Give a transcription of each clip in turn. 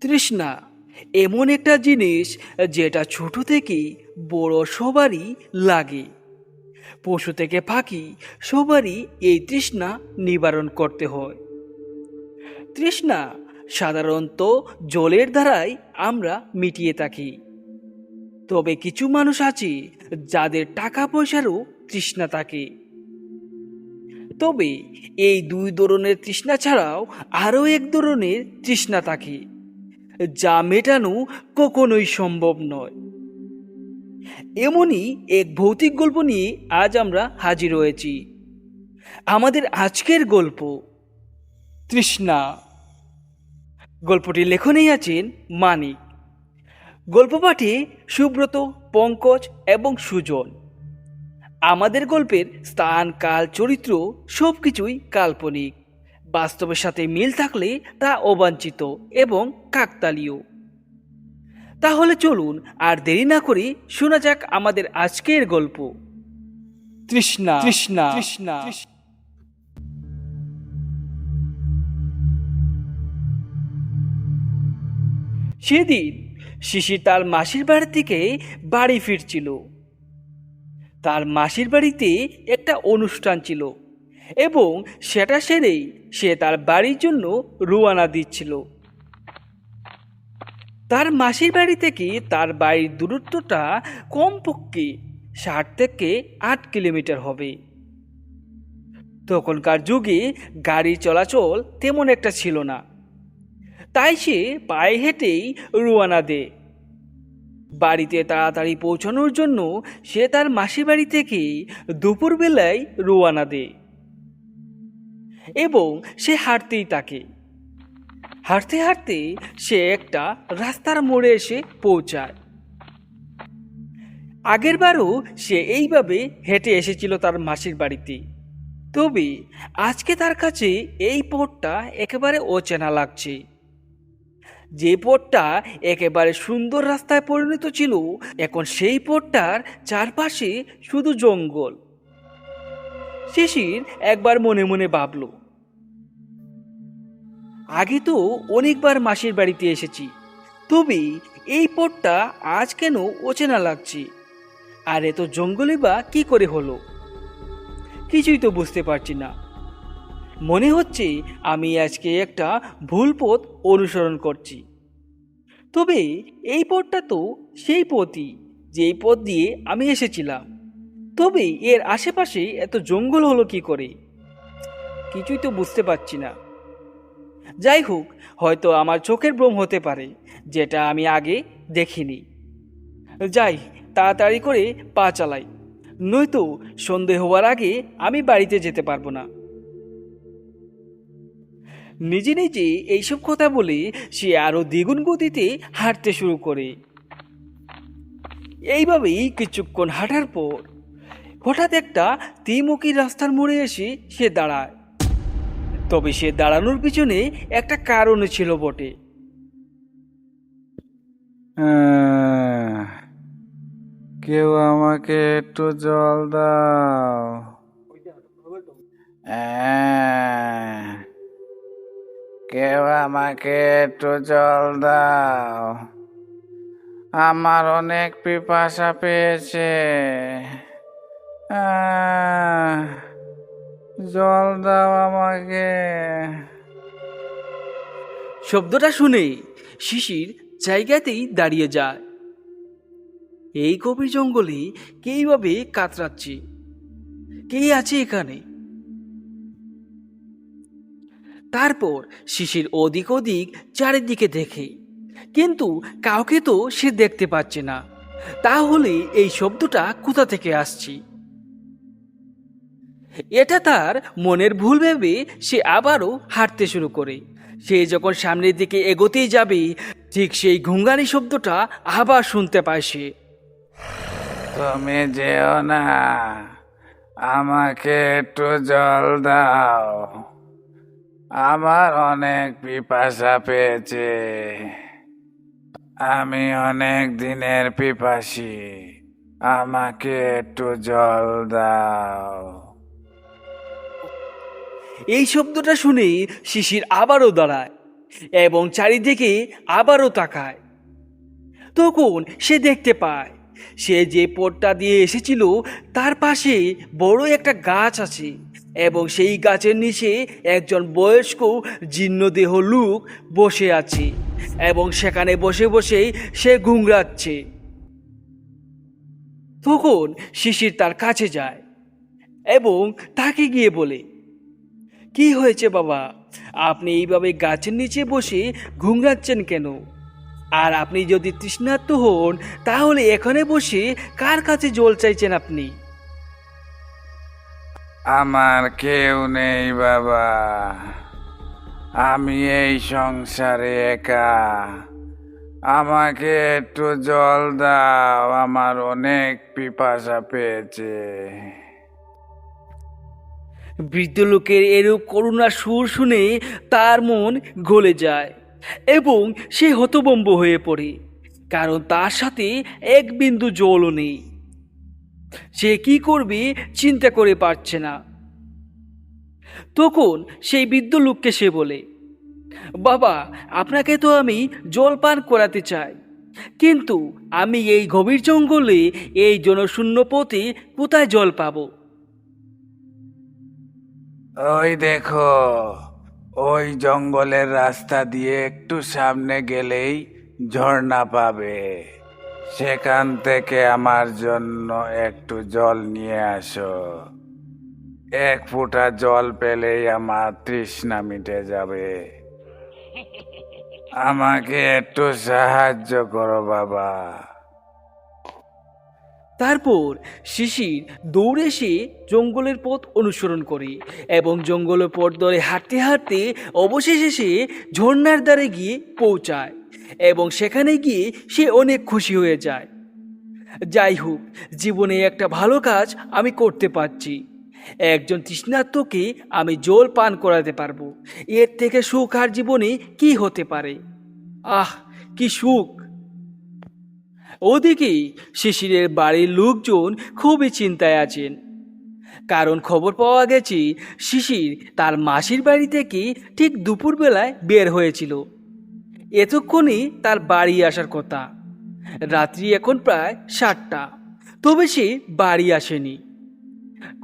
তৃষ্ণা এমন একটা জিনিস যেটা ছোট থেকে বড় সবারই লাগে। পশু থেকে পাখি সবারই এই তৃষ্ণা নিবারণ করতে হয়। তৃষ্ণা সাধারণত জলের দ্বারাই আমরা মিটিয়ে থাকি। তবে কিছু মানুষ আছে যাদের টাকা পয়সারও তৃষ্ণা থাকে। তবে এই দুই ধরনের তৃষ্ণা ছাড়াও আরও এক ধরনের তৃষ্ণা থাকে যা মেটানো কখনোই সম্ভব নয়। এমনই এক ভৌতিক গল্প নিয়ে আজ আমরা হাজির হয়েছি। আমাদের আজকের গল্প তৃষ্ণা। গল্পটির লেখনেই আছেন মানিক। গল্প পাঠে সুব্রত, পঙ্কজ এবং সুজন। আমাদের গল্পের স্থান, কাল, চরিত্র সবকিছুই কাল্পনিক। বাস্তবের সাথে মিল থাকলে তা অবাঞ্ছিত এবং কাকতালীয়। তাহলে চলুন আর দেরি না করে শোনা যাক আমাদের আজকের গল্প তৃষ্ণা। তৃষ্ণা তৃষ্ণা সেদিন শিশির তার মাসির বাড়ি থেকে বাড়ি ফিরছিল। তার মাসির বাড়িতে একটা অনুষ্ঠান ছিল এবং সেটা সেরেই সে তার বাড়ির জন্য রওনা দিচ্ছিল। তার মাসির বাড়ি থেকে তার বাড়ির দূরত্বটা কমপক্ষে 60 থেকে 8 কিলোমিটার হবে। তখনকার যুগে গাড়ি চলাচল তেমন একটা ছিল না, তাই সে পায়ে হেঁটেই রওনা দেয়। বাড়িতে তাড়াতাড়ি পৌঁছানোর জন্য সে তার মাসির বাড়ি থেকে দুপুরবেলায় রওনা দেয় এবং সে হাঁটতেই থাকে। হাঁটতে হাঁটতে সে একটা রাস্তার মোড়ে এসে পৌঁছায়। আগেরবারও সে এইভাবে হেঁটে এসেছিল তার মাসির বাড়িতে, তবে আজকে তার কাছে এই পথটা একেবারে অচেনা লাগছে। যে পথটা একেবারে সুন্দর রাস্তায় পরিণত ছিল, এখন সেই পথটার চারপাশে শুধু জঙ্গল। শিশির একবার মনে মনে ভাবল, আগে তো অনেকবার মাসির বাড়িতে এসেছি, তবে এই পথটা আজ কেন অচেনা লাগছে? আর এত জঙ্গলে বা কি করে হলো? কিছুই তো বুঝতে পারছি না। মনে হচ্ছে আমি আজকে একটা ভুল পথ অনুসরণ করছি। তবে এই পথটা তো সেই পথই যেই পথ দিয়ে আমি এসেছিলাম, তবে এর আশেপাশে এত জঙ্গল হলো কি করে? কিছুই তো বুঝতে পারছি না। যাই হোক, হয়তো আমার চোখের ভ্রম হতে পারে, যেটা আমি আগে দেখিনি। যাই, তাড়াতাড়ি করে পা চালাই, নয়তো সন্ধে হওয়ার আগে আমি বাড়িতে যেতে পারবো না। নিজে নিজে এইসব কথা বলে সে আরো দ্বিগুণ গতিতে হাঁটতে শুরু করে। এইভাবেই কিছুক্ষণ হাঁটার পর হঠাৎ একটা ত্রিমুখী রাস্তার মোড়ে এসে সে দাঁড়ায়। তবে সে দাঁড়ানোর পিছনে একটা কারণ ছিল বটে। কেউ আমাকে একটু জল দাও। কেউ আমাকে একটু জল দাও, আমার অনেক পিপাসা পেয়েছে। জল দাও আমাকে। শব্দটা শুনে শিশির জায়গাতেই দাঁড়িয়ে যায়। এই গভীর জঙ্গলে কেইভাবে কাতরাচ্ছে? কে আছে এখানে? তারপর শিশির ওদিক ওদিক চারিদিকে দেখে, কিন্তু কাউকে তো সে দেখতে পাচ্ছে না। তাহলে এই শব্দটা কোথা থেকে আসছে? এটা তার মনের ভুল ভেবে সে আবারও হাঁটতে শুরু করে। সে যখন সামনের দিকে এগোতেই যাবে, ঠিক সেই ঘুঙ্গানি শব্দটা আবার শুনতে পায় সে। তুমি যেও না, আমাকে একটু জল দাও, আমার অনেক পিপাসা পেয়েছে। আমি অনেক দিনের পিপাসী, আমাকে একটু জল দাও। এই শব্দটা শুনে শিশির আবারও দাঁড়ায়। এবং চারিদিকে আবারও তাকায়। তখন সে দেখতে পায় সে যে পথটা দিয়ে এসেছিল তার পাশে বড় একটা গাছ আছে এবং সেই গাছের নিচে একজন বয়স্ক জীর্ণদেহ লোক বসে আছে এবং সেখানে বসে বসেই সে ঘুংরাচ্ছে। তখন শিশির তার কাছে যায় এবং তাকে গিয়ে বলে, কি হয়েছে বাবা, আপনি এইভাবে গাছের নিচে বসে ঘুংরাচ্ছেন কেন? আর আপনি যদি তৃষ্ণার্ত হন তাহলে এখানে বসে কার কাছে জল চাইছেন আপনি? আমার কেউ নেই বাবা, আমি এই সংসারে একা। আমাকে একটু জল দাও, আমার অনেক পিপাসা পেয়েছে। বৃদ্ধ লোকের এরূপ করুণা সুর শুনে তার মন গলে যায় এবং সে হতভম্ব হয়ে পড়ে, কারণ তার সাথে এক বিন্দু জলও নেই। সে কি করবে চিন্তা করে পারছে না। তখন সেই বৃদ্ধ লোককে সে বলে, বাবা, আপনাকে তো আমি জল পান করাতে চাই, কিন্তু আমি এই গভীর জঙ্গলে এই জনশূন্য পথে কোথায় জল পাবো? ওই দেখো, ওই জঙ্গলের রাস্তা দিয়ে একটু সামনে গেলেই ঝর্ণা পাবে। সেখান থেকে আমার জন্য একটু জল নিয়ে আসো। এক ফোঁটা জল পেলেই আমার তৃষ্ণা মিটে যাবে। আমাকে একটু সাহায্য করো বাবা। তারপর শিশির দৌড়ে এসে জঙ্গলের পথ অনুসরণ করে এবং জঙ্গলের পথ ধরে হাঁটতে হাঁটতে অবশেষে সে ঝর্ণার দ্বারে গিয়ে পৌঁছায় এবং সেখানে গিয়ে সে অনেক খুশি হয়ে যায়। যাই হোক, জীবনে একটা ভালো কাজ আমি করতে পারছি। একজন তৃষ্ণার্তকে আমি জল পান করাতে পারবো। এর থেকে সুখ আর জীবনে কি হতে পারে? আহ, কি সুখ! ওদিকে শিশিরের বাড়ির লোকজন খুবই চিন্তায় আছেন, কারণ খবর পাওয়া গেছে শিশির তার মাসির বাড়ি থেকে ঠিক দুপুরবেলায় বের হয়েছিল। এতক্ষণে তার বাড়ি আসার কথা। রাত্রি এখন প্রায় 7টা, তবে সে বাড়ি আসেনি।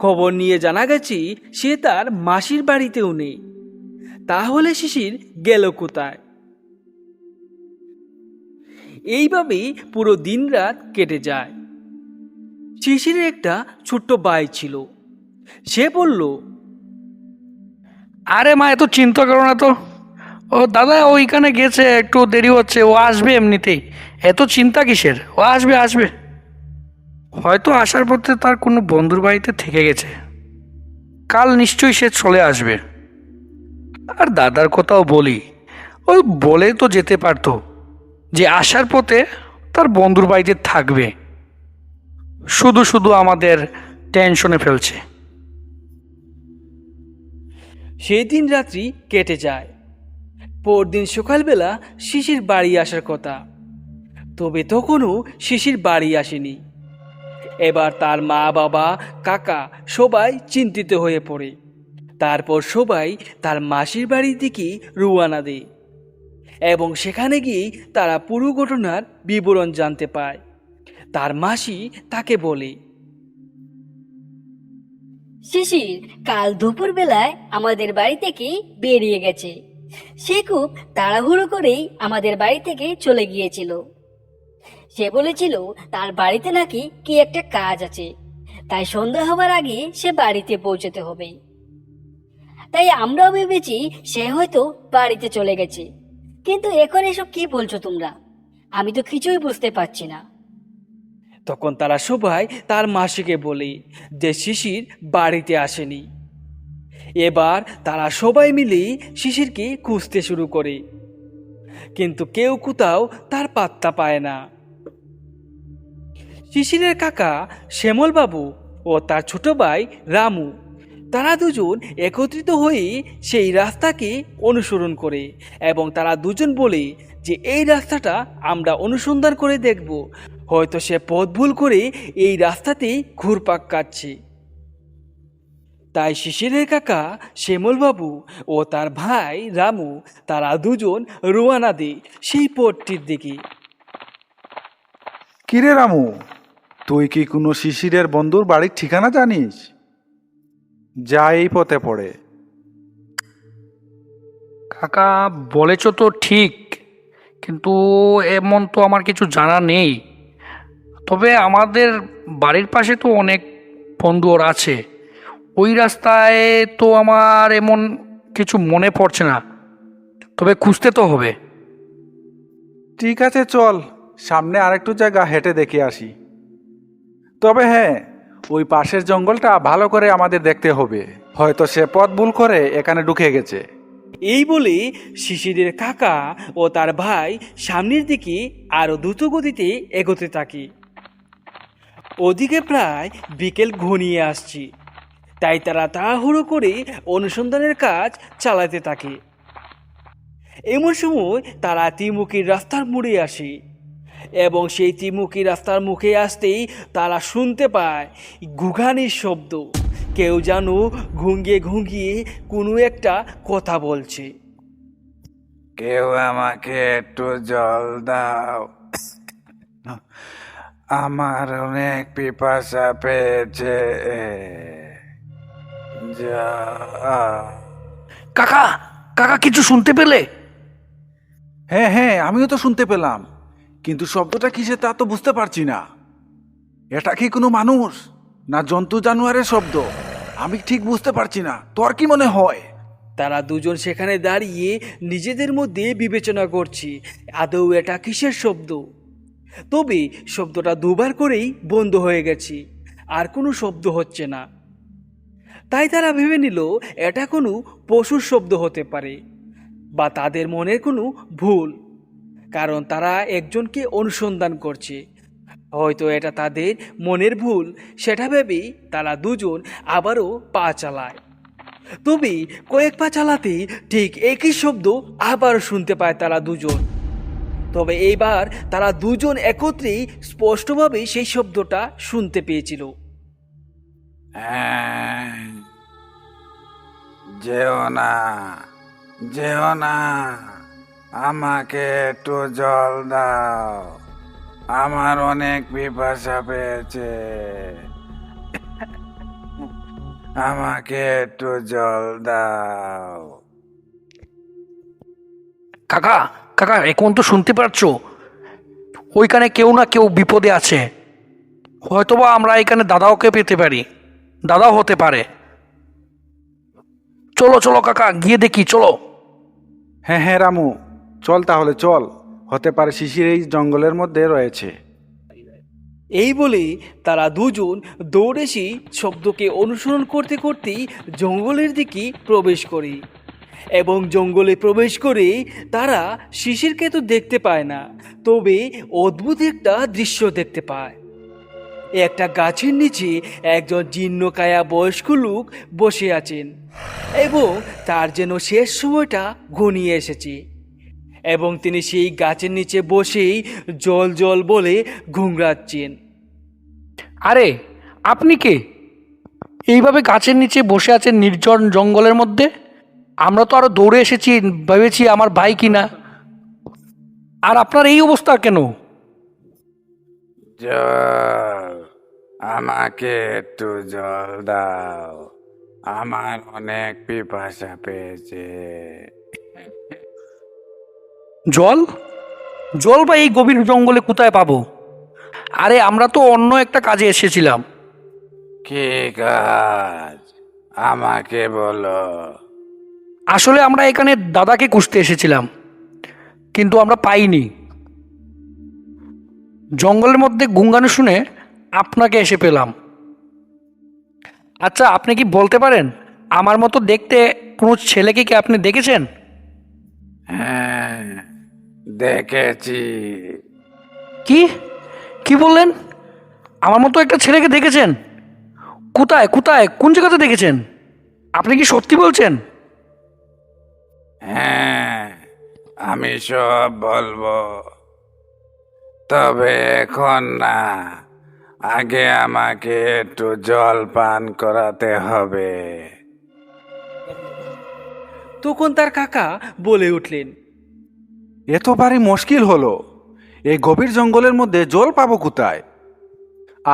খবর নিয়ে জানা গেছে সে তার মাসির বাড়িতেও নেই। তাহলে শিশির গেল কোথায়? এইভাবেই পুরো দিনরাত কেটে যায়। শিশিরের একটা ছোট্ট ভাই ছিল। সে বলল, আরে মা, এত চিন্তা করো না তো। ও দাদা ওইখানে গেছে, একটু দেরি হচ্ছে, ও আসবে এমনিতেই। এত চিন্তা কিসের? ও আসবে আসবে। হয়তো আসার পথে তার কোনো বন্ধুর বাড়িতে থেকে গেছে, কাল নিশ্চয়ই সে চলে আসবে। আর দাদার কথাও বলি, ওই বলে তো যেতে পারতো যে আসার পথে তার বন্ধুর বাড়িতে থাকবে। শুধু শুধু আমাদের টেনশনে ফেলছে। সেই দিন রাত্রি কেটে যায়। পরদিন সকালবেলা শিশির বাড়ি আসার কথা, তবে তখনও শিশির বাড়ি আসেনি। এবার তার মা, বাবা, কাকা সবাই চিন্তিত হয়ে পড়ে। তারপর সবাই তার মাসির বাড়ির দিকে রওনা দেয় এবং সেখানে গিয়ে তারা পুরো ঘটনার বিবরণ জানতে পায়। তার মাসি তাকে বলে, শিশির কাল দুপুর বেলায় আমাদের বাড়ি থেকে বেরিয়ে গেছে। সে খুব তাড়াহুড়ো করেই আমাদের বাড়ি থেকে চলে গিয়েছিল। সে বলেছিল তার বাড়িতে নাকি কি একটা কাজ আছে, তাই সন্ধ্যা হবার আগে সে বাড়িতে পৌঁছতে হবে। তাই আমরাও ভেবেছি সে হয়তো বাড়িতে চলে গেছে, কিন্তু এখন এসব কি বলছো তোমরা? আমি তো কিছুই বুঝতে পারছি না। তখন তারা সবাই তার মাসিকে বলে যে শিশির বাড়িতে আসেনি। এবার তারা সবাই মিলে শিশিরকে খুঁজতে শুরু করে, কিন্তু কেউ কোথাও তার পাত্তা পায় না। শিশিরের কাকা শ্যামলবাবু ও তার ছোট ভাই রামু, তারা দুজন একত্রিত হয়ে সেই রাস্তাকে অনুসরণ করে এবং তারা দুজন বলে যে এই রাস্তাটা আমরা অনুসন্ধান করে দেখব, হয়তো সে পথ ভুল করে এই রাস্তাতেই ঘুরপাক কাটছে। তাই শিশিরের কাকা শ্যামলবাবু ও তার ভাই রামু তারা দুজন রোয়ানা দেয় সেই পথটির দিকে। কিরে রামু, তুই কি কোনো শিশিরের বন্ধুর বাড়ির ঠিকানা জানিস? যা এই পথে পড়ে। কাকা বলেছ তো ঠিক, কিন্তু এমন তো আমার কিছু জানা নেই। তবে আমাদের বাড়ির পাশে তো অনেক বন্ধু ওর আছে, ওই রাস্তায় তো আমার এমন কিছু মনে পড়ছে না, তবে খুঁজতে তো হবে। ঠিক আছে, চল সামনে আরেকটু জায়গা হেঁটে দেখে আসি। তবে হ্যাঁ, ওই পাশের জঙ্গলটা ভালো করে আমাদের দেখতে হবে, হয়তো সে পথ ভুল করে এখানে ঢুকে গেছে। এই বলে শিশিরের কাকা ও তার ভাই সামনের দিকে আরো দ্রুত গতিতে এগোতে থাকে। ওদিকে প্রায় বিকেল ঘনিয়ে আসছে, তাই তারা তাড়াহুড়ো করে অনুসন্ধানের কাজ চালাতে থাকে। এমন সময় তারা ত্রিমুখীর রাস্তার মোড়ে আসে এবং সেই ত্রিমুখী রাস্তার মুখে আসতেই তারা শুনতে পায় ঘুঘানির শব্দ। কেউ যেন ঘুঙ্গিয়ে ঘুঙ্গিয়ে কোনো একটা কথা বলছে। কেউ আমাকে একটু জল দাও, আমার অনেক পিপাসা পেয়েছে। যা কাকা, কাকা কিছু শুনতে পেলে? হ্যাঁ হ্যাঁ, আমিও তো শুনতে পেলাম, কিন্তু শব্দটা কিসে তা তো বুঝতে পারছি না। এটা কি কোনো মানুষ না জন্তু জানোয়ারের শব্দ? আমি ঠিক বুঝতে পারছি না, তোর কি মনে হয়? তারা দুজন সেখানে দাঁড়িয়ে নিজেদের মধ্যে বিবেচনা করছে আদৌ এটা কিসের শব্দ। তবে শব্দটা দুবার করেই বন্ধ হয়ে গেছে, আর কোনো শব্দ হচ্ছে না। তাই তারা ভেবে নিল এটা কোনো পশুর শব্দ হতে পারে বা তাদের মনের কোনো ভুল, কারণ তারা একজনকে অনুসন্ধান করছে। হয়তো এটা তাদের মনের ভুল, সেটা ভেবেই তারা দুজন আবারও পা চালায়। তবে কয়েক পা চালাতেই ঠিক একই শব্দ আবার শুনতে পায় তারা দুজন। তবে এইবার তারা দুজন একত্রেই স্পষ্টভাবে সেই শব্দটা শুনতে পেয়েছিল। হ্যাঁ, যেও না, যেও না, আমাকে একটু জল দাও, আমার অনেক পিপাসা পেয়েছে, আমাকে একটু জল দাও। কাকা, কাকা এখন তো শুনতে পারছো ওইখানে কেউ না কেউ বিপদে আছে। হয়তোবা আমরা এখানে দাদাওকে পেতে পারি, দাদাও হতে পারে। চলো চলো কাকা, গিয়ে দেখি, চলো। হ্যাঁ হ্যাঁ রামু, চল তাহলে চল, হতে পারে শিশির এই জঙ্গলের মধ্যে রয়েছে। এই বলে তারা দুজন দৌড়ে সেই শব্দকে অনুসরণ করতে করতেই জঙ্গলের দিকে প্রবেশ করে এবং জঙ্গলে প্রবেশ করে তারা শিশিরকে তো দেখতে পায় না, তবে অদ্ভুত একটা দৃশ্য দেখতে পায়। একটা গাছের নিচে একজন জীর্ণকায়া বয়স্ক লোক বসে আছেন এবং তার যেন শেষ সময়টা ঘনিয়ে এসেছে এবং তিনি সেই গাছের নিচে বসেই জল জল বলে ঘুংরাচ্ছেন। আরে আপনি কে? এইভাবে গাছের নিচে বসে আছেন নির্জন জঙ্গলের মধ্যে? আমরা তো আরো দৌড়ে এসেছি, ভেবেছি আমার ভাই কিনা। আর আপনার এই অবস্থা কেন? জল, আমাকে একটু জল দাও, আমার অনেক পিপাসা পেয়েছে। জল? জল বা এই গভীর জঙ্গলে কোথায় পাবো? আরে আমরা তো অন্য একটা কাজে এসেছিলাম। কি কাজ, আমাকে বলো। আসলে আমরা এখানে দাদাকে খুঁজতে এসেছিলাম, কিন্তু আমরা পাইনি। জঙ্গলের মধ্যে গুঙ্গানো শুনে আপনাকে এসে পেলাম। আচ্ছা, আপনি কি বলতে পারেন আমার মতো দেখতে কোনো ছেলেকে কি আপনি দেখেছেন? হ্যাঁ, দেখেছি। কি কি বললেন? আমার মতো একটা ছেলেকে দেখেছেন? কোথায় কোথায়, কোন জায়গাতে দেখেছেন? আপনি কি সত্যি বলছেন? হ্যাঁ, আমি সব বলবো, তবে এখন না, আগে আমাকে একটু জল পান করাতে হবে। তখন তার কাকা বলে উঠলেন, এত ভারী মুশকিল হলো, এই গভীর জঙ্গলের মধ্যে জল পাবো কোথায়?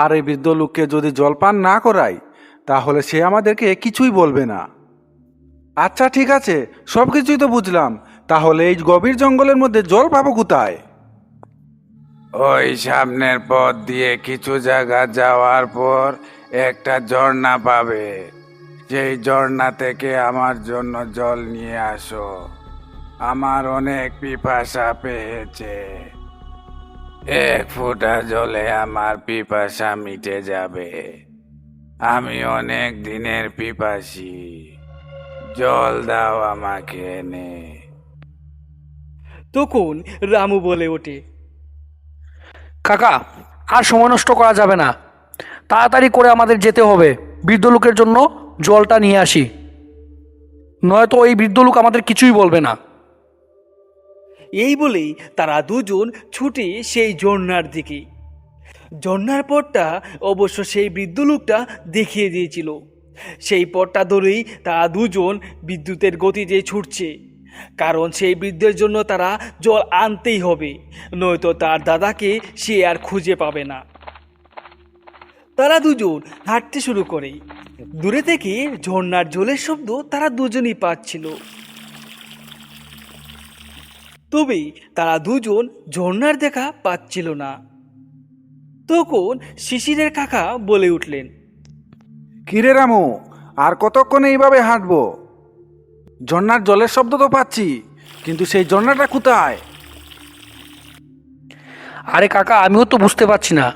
আর এই বৃদ্ধ লোককে যদি জল পান না করাই তাহলে সে আমাদেরকে কিছুই বলবে না। আচ্ছা ঠিক আছে, সব কিছুই তো বুঝলাম, তাহলে এই গভীর জঙ্গলের মধ্যে জল পাবো কোথায়? ওই সামনের পথ দিয়ে কিছু জায়গা যাওয়ার পর একটা ঝর্ণা পাবে। সেই ঝর্ণা থেকে আমার জন্য জল নিয়ে আসো। আমার অনেক পিপাসা পেয়েছে। এক ফোঁটা জলে আমার পিপাসা মিটে যাবে। আমি অনেক দিনের পিপাসী। জল দাও আমাকে এনে। তখন রামু বলে ওঠে, কাকা, আর সময় নষ্ট করা যাবে না, তাড়াতাড়ি করে আমাদের যেতে হবে, বৃদ্ধ লোকের জন্য জলটা নিয়ে আসি, নয়তো এই বৃদ্ধ লোক আমাদের কিছুই বলবে না। এই বলেই তারা দুজন ছুটে সেই ঝর্ণার দিকে। ঝর্ণার পথটা অবশ্য সেই বৃদ্ধ লোকটা দেখিয়ে দিয়েছিল। সেই পথটা ধরেই তারা দুজন বিদ্যুতের গতিতে ছুটছে, কারণ সেই বৃদ্ধের জন্য তারা জল আনতেই হবে, নয়তো তার দাদাকে সে আর খুঁজে পাবে না। তারা দুজন হাঁটতে শুরু করে। দূরে থেকে ঝর্ণার জলের শব্দ তারা দুজনই পাচ্ছিল, তবে তারা দুজন ঝর্ণার দেখা পাচ্ছিল না। তখন শিশিরের কাকা বলে উঠলেন, কিরে রামু, আর কতক্ষণ এইভাবে হাঁটবো? ঝর্ণার জলের শব্দ তো পাচ্ছি, কিন্তু সেই ঝর্ণাটা কোথায়? আরে কাকা, আমিও তো বুঝতে পারছি না,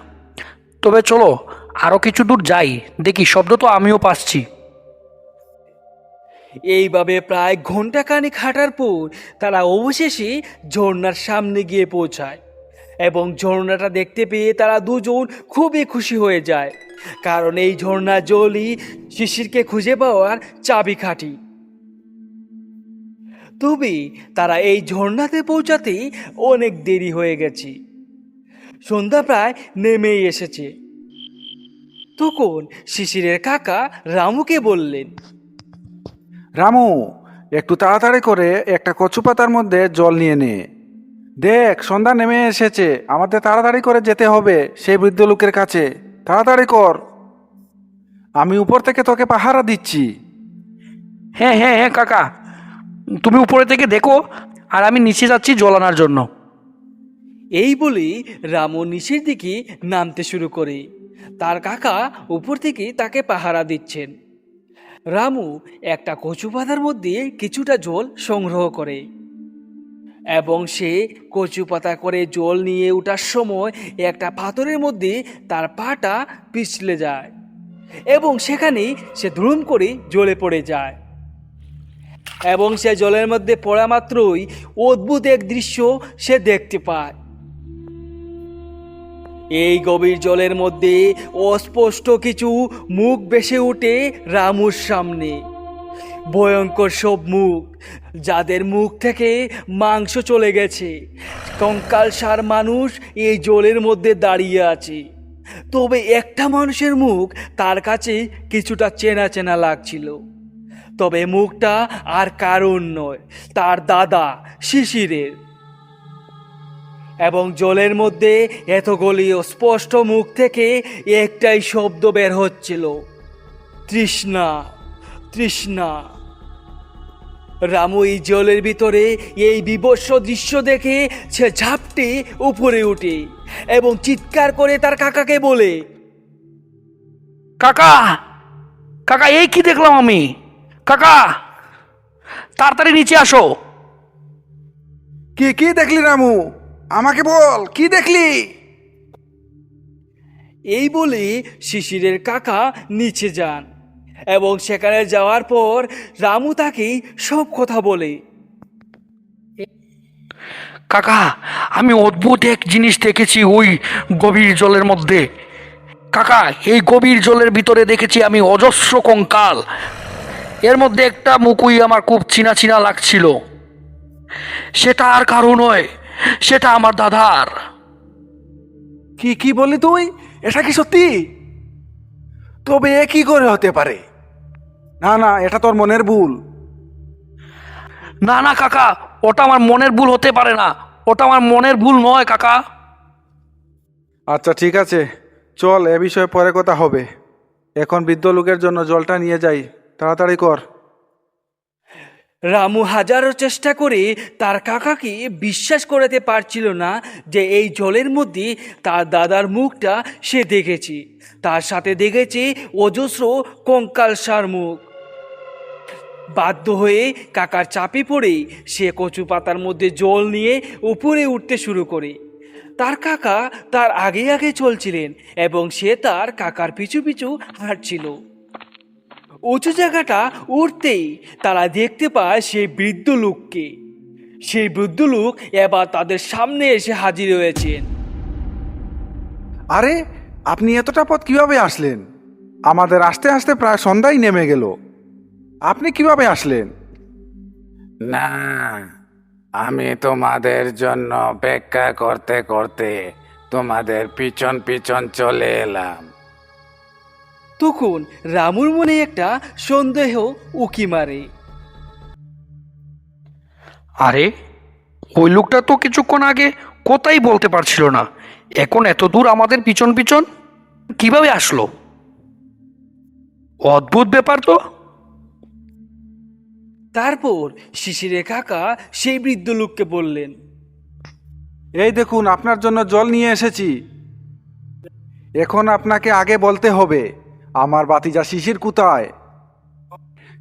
তবে চলো আরও কিছু দূর যাই, দেখি, শব্দ তো আমিও পাচ্ছি। এইভাবে প্রায় ঘন্টাখানেক হাঁটার পর তারা অবশেষে ঝর্ণার সামনে গিয়ে পৌঁছায়, এবং ঝর্ণাটা দেখতে পেয়ে তারা দুজন খুবই খুশি হয়ে যায়, কারণ এই ঝর্ণার জলই শিশিরকে খুঁজে পাওয়ার চাবিকাঠি। তবে তারা এই ঝর্ণাতে পৌঁছাতেই অনেক দেরি হয়ে গেছে। সন্ধ্যা প্রায় নেমেই এসেছে। তখন শিশিরের কাকা রামুকে বললেন, রামু, একটু তাড়াতাড়ি করে একটা কচু পাতার মধ্যে জল নিয়ে নে। দেখ, সন্ধ্যা নেমে এসেছে, আমাদের তাড়াতাড়ি করে যেতে হবে সেই বৃদ্ধ লোকের কাছে। তাড়াতাড়ি কর, আমি উপর থেকে তোকে পাহারা দিচ্ছি। হ্যাঁ হ্যাঁ হ্যাঁ কাকা, তুমি উপরে থেকে দেখো, আর আমি নিচে যাচ্ছি জল আনার জন্য। এই বলে রামু নিচের দিকে নামতে শুরু করে। তার কাকা উপর থেকে তাকে পাহারা দিচ্ছেন। রামু একটা কচু পাতার মধ্যে কিছুটা জল সংগ্রহ করে, এবং সে কচু পাতা করে জল নিয়ে ওঠার সময় একটা পাথরের মধ্যে তার পাটা পিছলে যায়, এবং সেখানেই সে ধুম করে জলে পড়ে যায়। এবং সে জলের মধ্যে পড়া মাত্রই অদ্ভুত এক দৃশ্য সে দেখতে পায়। এই গভীর জলের মধ্যে অস্পষ্ট কিছু মুখ ভেসে ওঠে রামুর সামনে। ভয়ঙ্কর সব মুখ, যাদের মুখ থেকে মাংস চলে গেছে। কঙ্কালসার মানুষ এই জলের মধ্যে দাঁড়িয়ে আছে, তবে একটা মানুষের মুখ তার কাছে কিছুটা চেনা চেনা লাগছিল। তবে মুখটা আর কারণ নয়, তার দাদা শিশিরের। এবং জলের মধ্যে এতগুলি স্পষ্ট মুখ থেকে একটাই শব্দ বের হচ্ছিল, তৃষ্ণা, তৃষ্ণা। রামু এই জলের ভিতরে এই বিভৎস দৃশ্য দেখে সে ঝাপটে উপরে ওঠে এবং চিৎকার করে তার কাকাকে বলে, কাকা, কাকা, এই কি দেখলাম আমি? কাকা, তাড়াতাড়ি নিচে আসো। কি কি দেখলি রামু? আমাকে বল, কি দেখলি? এই বলে শিশিরের কাকা নিচে যান, এবং সেখানে যাওয়ার পর রামু তাকে সব কথা বলে। কাকা, আমি অদ্ভুত এক জিনিস দেখেছি ওই গভীর জলের মধ্যে। কাকা, এই গভীর জলের ভিতরে দেখেছি আমি অজস্র কঙ্কাল। এর মধ্যে একটা মুকুই আমার খুব চিনা চিনা লাগছিল। সেটা আর কারো নয়, সেটা আমার দাদার। কি কি বললি তুই? এটা কি সত্যি? তবে এ কি করে হতে পারে? না না, এটা তোর মনের ভুল। না না কাকা, ওটা আমার মনের ভুল হতে পারে না, ওটা আমার মনের ভুল নয় কাকা। আচ্ছা ঠিক আছে, চল এ বিষয়ে পরে কথা হবে। এখন বৃদ্ধ লোকের জন্য জলটা নিয়ে যাই, তাড়াতাড়ি কর। রামু হাজারো চেষ্টা করে তার কাকাকে বিশ্বাস করাতে পারছিল না যে এই জলের মধ্যে তার দাদার মুখটা সে দেখেছে, তার সাথে দেখেছে অজস্র কঙ্কালসার মুখ। বাধ্য হয়ে কাকার চাপে পড়ে সে কচু পাতার মধ্যে জল নিয়ে উপরে উঠতে শুরু করে। তার কাকা তার আগে আগে চলছিলেন এবং সে তার কাকার পিছু পিছু হাঁটছিল। উঁচু জায়গাটা উঠতেই তারা দেখতে পায় সেই বৃদ্ধ লোককে। সেই বৃদ্ধ লোক এবার তাদের সামনে এসে হাজির হয়েছেন। আরে, আপনি এতটা পথ কিভাবে আসলেন? আমাদের আসতে আসতে প্রায় সন্ধ্যায় নেমে গেল। আপনি কিভাবে আসলেন? না, আমি তোমাদের জন্য অপেক্ষা করতে করতে তোমাদের পিছন পিছন চলে এলাম। তখন রামুর মনে একটা সন্দেহ উকি মারে। আরে, ওই লোকটা তো কিছুক্ষণ আগে কোথায় বলতে পারছিল না, এখন এত দূর আমাদের পিছন পিছন কিভাবে আসলো? অদ্ভুত ব্যাপার তো। তারপর শিশিরে কাকা সেই বৃদ্ধ লোককে বললেন, এই দেখুন, আপনার জন্য জল নিয়ে এসেছি। এখন আপনাকে আগে বলতে হবে আমার বাতিজা শিশির কোথায়,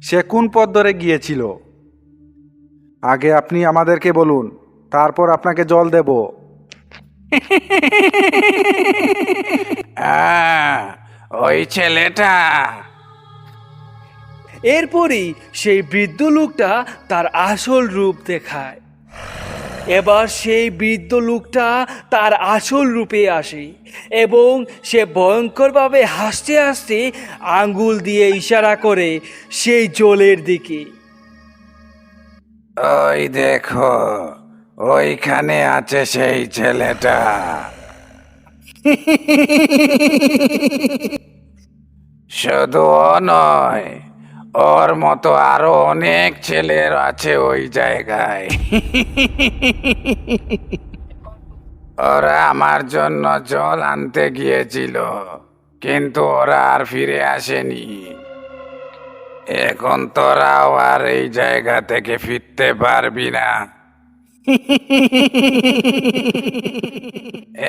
সে কোন পথ ধরে গিয়েছিল। আগে আপনি আমাদেরকে বলুন, তারপর আপনাকে জল দেব। ওই ছেলেটা। এরপরই সেই বৃদ্ধ লোকটা তার আসল রূপ দেখায়। এবার সেই বৃদ্ধ লোকটা তার আসল রূপে আসে এবং সে ভয়ঙ্করভাবে হাসতে হাসতে আঙ্গুল দিয়ে ইশারা করে সেই জলের দিকে। ওই দেখো, ওইখানে আছে সেই ছেলেটা। শুধু ও নয়, ওর মতো আরো অনেক ছেলের আছে ওই জায়গায়। ওরা আমার জন্য জল আনতে গিয়েছিল, কিন্তু ওরা আর ফিরে আসেনি। এখন তোরাও আর এই জায়গা থেকে ফিরতে পারবি না।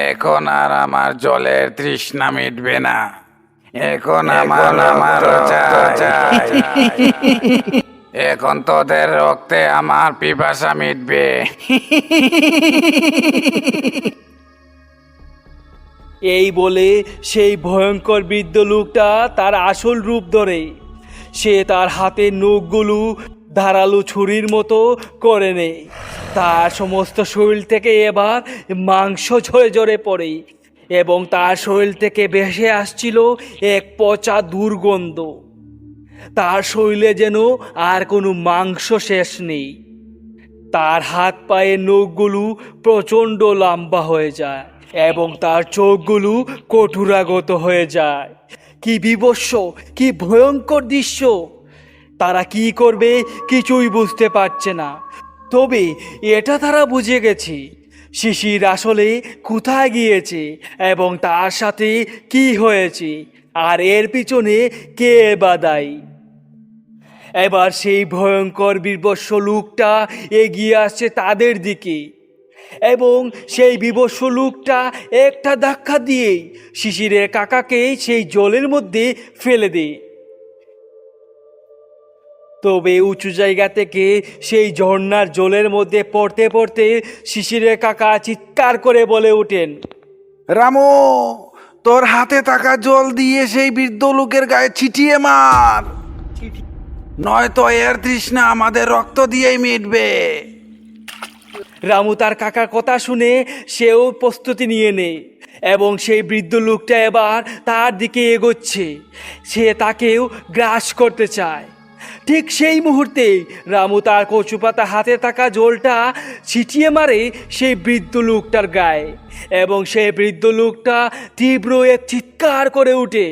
এখন আর আমার জলের তৃষ্ণা মিটবে না। এখন আমার চাই। এখন তোদের রক্তে আমার পিপাসা মিটবে। এই বলে সেই ভয়ঙ্কর বৃদ্ধ লোকটা তার আসল রূপ ধরে। সে তার হাতের নখগুলো ধারালো ছুরির মতো করে নেয়। তার সমস্ত শরীর থেকে এবার মাংস ঝরে ঝরে পড়ে এবং তার শরীর থেকে ভেসে আসছিল এক পচা দুর্গন্ধ। তার শরীরে যেন আর কোনো মাংস শেষ নেই। তার হাত পায়ের নখগুলো প্রচণ্ড লম্বা হয়ে যায় এবং তার চোখগুলো কঠোরাগত হয়ে যায়। কি বিভৎস, কি ভয়ঙ্কর দৃশ্য! তারা কি করবে কিছুই বুঝতে পারছে না। তবে এটা তারা বুঝে গেছে শিশির আসলে কোথায় গিয়েছে এবং তার সাথে কি হয়েছে, আর এর পিছনে কে বা দায়ী। এবার সেই ভয়ঙ্কর বীভৎস লোকটা এগিয়ে আসছে তাদের দিকে এবং সেই বীভৎস লোকটা একটা ধাক্কা দিয়েই শিশিরের কাকাকে সেই জলের মধ্যে ফেলে দেয়। তবে উঁচু জায়গা থেকে সেই ঝর্ণার জলের মধ্যে পড়তে পড়তে শিশিরের কাকা চিৎকার করে বলে ওঠেন, রামু, তোর হাতে থাকা জল দিয়ে সেই বৃদ্ধ লোকের গায়ে ছিটিয়ে মার, নয়তো এর তৃষ্ণা আমাদের রক্ত দিয়েই মিটবে। রামু তার কাকার কথা শুনে সেও প্রস্তুতি নিয়ে নেয় এবং সেই বৃদ্ধ লোকটা এবার তার দিকে এগোচ্ছে। সে তাকেও গ্রাস করতে চায়। ঠিক সেই মুহূর্তে রামু তার কচুপাতা হাতে থাকা জলটা ছিটিয়ে মারে সেই বৃদ্ধ লোকটার গায়ে, এবং সেই বৃদ্ধ লোকটা তীব্র এক চিৎকার করে ওঠে।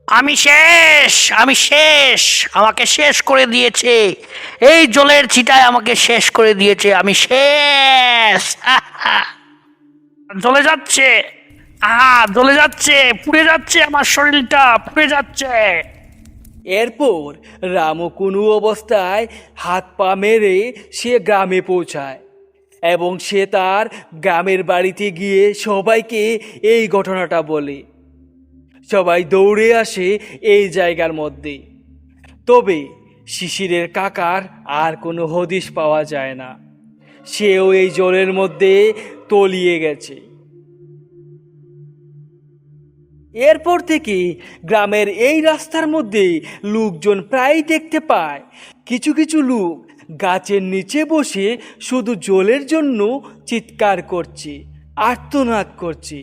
আমি শেষ, আমি শেষ, আমাকে শেষ করে দিয়েছে, এই জলের ছিটায় আমাকে শেষ করে দিয়েছে, আমি শেষ। জ্বলে যাচ্ছে, জ্বলে যাচ্ছে, পুড়ে যাচ্ছে, আমার শরীরটা পুড়ে যাচ্ছে। এরপর রামু কোনো অবস্থায় হাত পা মেরে সে গ্রামে পৌঁছায়, এবং সে তার গ্রামের বাড়িতে গিয়ে সবাইকে এই ঘটনাটা বলে। সবাই দৌড়ে আসে এই জায়গার মধ্যে, তবে শিশিরের কাকার আর কোনো হদিশ পাওয়া যায় না। সেও এই জলের মধ্যে তলিয়ে গেছে। এরপর থেকে গ্রামের এই রাস্তার মধ্যে লোকজন প্রায় দেখতে পায় কিছু কিছু লোক গাছের নিচে বসে শুধু জলের জন্য চিৎকার করছে, আর্তনাদ করছে।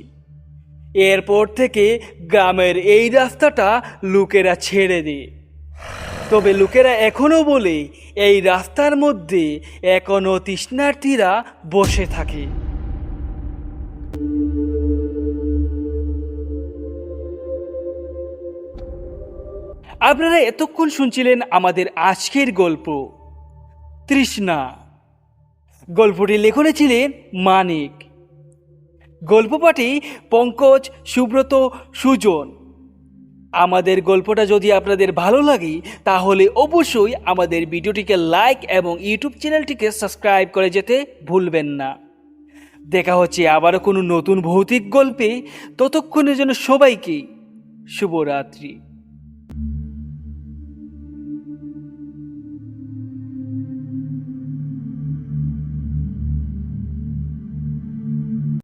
এরপর থেকে গ্রামের এই রাস্তাটা লোকেরা ছেড়ে দেয়। তবে লোকেরা এখনো বলে এই রাস্তার মধ্যে এখনো তৃষ্ণার্থীরা বসে থাকে। আপনারা এতক্ষণ শুনছিলেন আমাদের আজকের গল্প তৃষ্ণা। গল্পটি লেখনে ছিলেন মানিক, গল্প পাঠে পঙ্কজ, সুব্রত, সুজন। আমাদের গল্পটা যদি আপনাদের ভালো লাগে তাহলে অবশ্যই আমাদের ভিডিওটিকে লাইক এবং ইউটিউব চ্যানেলটিকে সাবস্ক্রাইব করে যেতে ভুলবেন না। দেখা হচ্ছে আবারও কোনো নতুন ভৌতিক গল্পে। ততক্ষণের জন্য সবাইকে শুভরাত্রি।